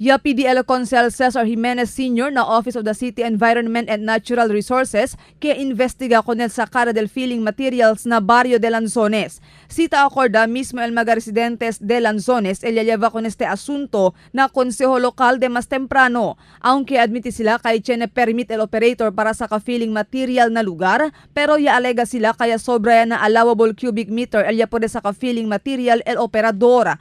PDL Consel Cesar Jimenez Sr. na Office of the City Environment and Natural Resources que investiga con el sakara del filling materials na Barrio de Lanzones. Cita acorda mismo el mga residentes de Lanzones el lleva con este asunto na konseho lokal de mas temprano. Aunque admite sila kay tiene permit el operator para sa ka-filling material na lugar, pero ya alega sila kaya sobra na allowable cubic meter el pode sa ka-filling material el operador.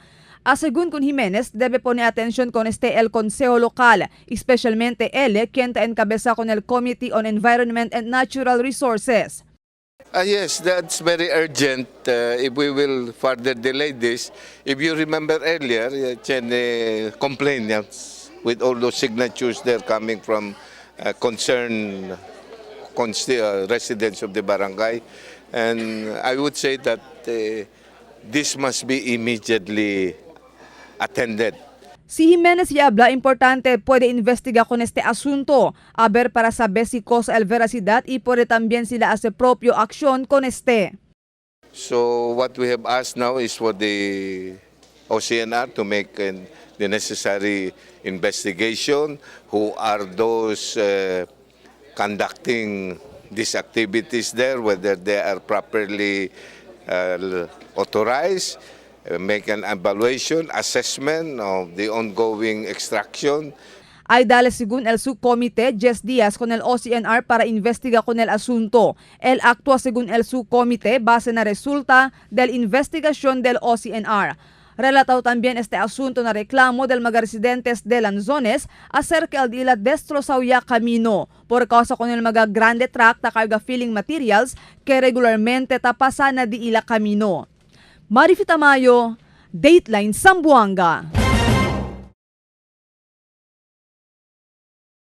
Según con Jimenez, debe poner atención con el Consejo Local, especialmente él, quien encabeza con el Committee on Environment and Natural Resources. Yes, that's very urgent if we will further delay this. If you remember earlier, Chen complained with all those signatures there coming from concerned residents of the barangay. And I would say that this must be immediately attended. Si Jimenez y habla, importante puede investigar con este asunto, a ver para saber si cosa el veracidad y puede también sila hacer propio acción con este. So what we have asked now is for the OCNR to make the necessary investigation. Who are those conducting these activities there, whether they are properly authorized, make an evaluation, assessment of the ongoing extraction. Ay dale según el subcomité 10 días con el OCNR para investigar con el asunto. Él actúa según el subcomité base na resulta del investigación del OCNR. Relatado también este asunto na reklamo del mga residentes de Lanzones acerca de la destrozado ya camino por causa con el mga grande truck na carga filling materials que regularmente tapasa na di ila camino. Marifita Mayo, Dateline Zamboanga.